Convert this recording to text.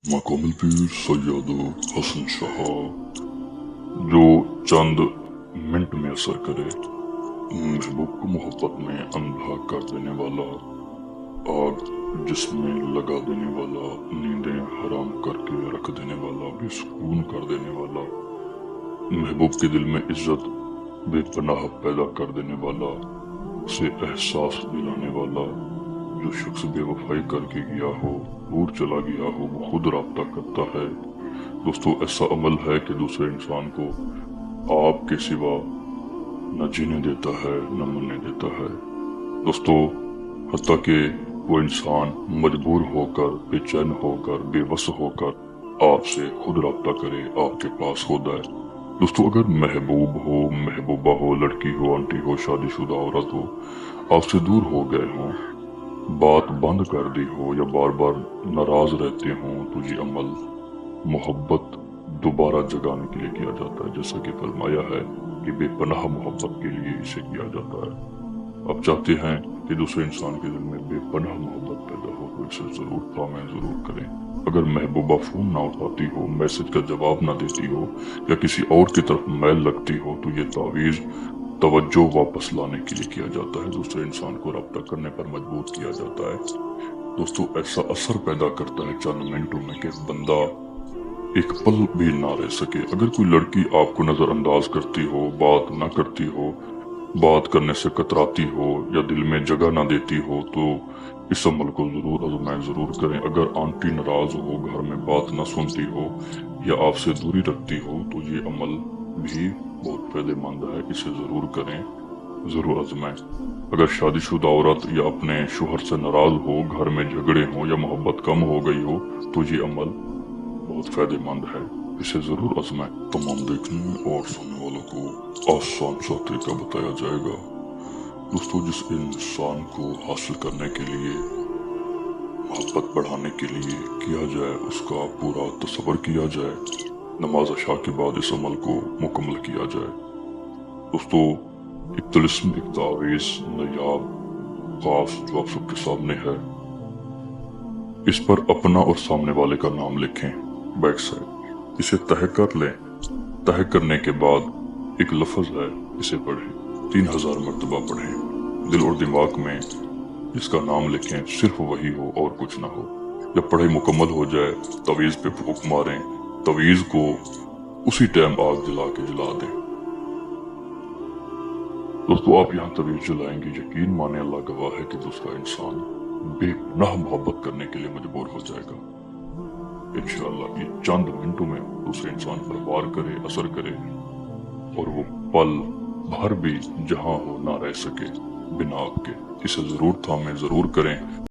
मकामुल पीर सैयद हसन शाह जो चंद मिनट में असर करे, महबूब को मोहब्बत में अंधा कर देने वाला, आग जिसमें लगा देने वाला, नींदें हराम करके रख देने वाला, बेसुकून कर देने वाला, महबूब के दिल में इज्जत बेपनाह पैदा कर देने वाला, उसे एहसास दिलाने वाला। जो शख्स बेवफाई करके गया हो, दूर चला गया हो, वो खुद राब्ता करता है। दोस्तों, ऐसा अमल है कि दूसरे इंसान को आपके सिवा न जीने देता है न मरने देता है। दोस्तों, हत्ता कि वो इंसान मजबूर होकर, बेचैन होकर, बेबस होकर आपसे खुद राब्ता करे, आपके पास हो जाए। दोस्तों, अगर महबूब हो, महबूबा हो, लड़की हो, आंटी हो, शादीशुदा औरत हो, आपसे दूर हो गए हों, बात बंद कर दी हो या बार बार नाराज रहते हों, तो ये अमल मोहब्बत दोबारा जगाने के लिए किया जाता है। जैसा कि फरमाया है कि बेपनाह मोहब्बत के लिए इसे किया जाता है। आप चाहते हैं कि दूसरे इंसान के दिल में बेपनाह मोहब्बत पैदा हो, तो इसे जरूर तामील जरूर करें। अगर महबूबा फोन ना उठाती हो, मैसेज का जवाब ना देती हो या किसी और की तरफ मैल लगती हो, तो ये तावीज तवज्जो वापस लाने के लिए किया जाता है, दूसरे इंसान को रब्ता करने पर मजबूर किया जाता है। दोस्तों, ऐसा असर पैदा करता है चंद मिनटों में कि बंदा एक पल भी ना रह सके। अगर कोई लड़की आपको नजरअंदाज करती हो, बात ना करती हो, बात करने से कतराती हो या दिल में जगह ना देती हो, तो इस अमल को जरूर आजमाएं, जरूर करें। अगर आंटी नाराज हो, घर में बात ना सुनती हो या आपसे दूरी रखती हो, तो ये अमल भी बहुत फायदेमंद है, इसे जरूर करें, जरूर आजमाएं। अगर शादीशुदा औरत या अपने शोहर से नाराज हो, घर में झगड़े हो या मोहब्बत कम हो गई हो, तो ये अमल बहुत फायदेमंद है, इसे जरूर आजमाएं। तमाम देखने और सुनने वालों को आसान सा तरीका बताया जाएगा। दोस्तों, जिस इंसान को हासिल करने के लिए, मोहब्बत बढ़ाने के लिए किया जाए, उसका पूरा तसव्वुर किया जाए, नमाज अशा के बाद इस अमल को मुकम्मल किया जाए। दोस्तों, एक तिलिस्म, एक तावीज़ नायाब खास जो आप सबके सामने है, इस पर अपना और सामने वाले का नाम लिखें बैक साइड। इसे तह कर लें। तह करने के बाद एक लफ्ज है, इसे पढ़ें, 3000 मरतबा पढ़ें। दिल और दिमाग में इसका नाम लिखें, सिर्फ वही हो और कुछ ना हो। जब पढ़ाई मुकम्मल हो जाए, तवीज़ पे फूंक मारें, तवीज़ को उसी टाइम आग जला के जला दें। दोस्तों, आप यहाँ तवीज़ जलाएंगे, यकीन माने अल्लाह गवाह है कि दूसरा इंसान बेपनाह मोहब्बत करने के लिए मजबूर हो जाएगा। इंशाअल्लाह ये चंद मिनटों में दूसरे इंसान पर वार करे, असर करे, और वो पल भर भी जहां हो ना रह सके बिना आपके। इसे जरूर थामें, जरूर करें।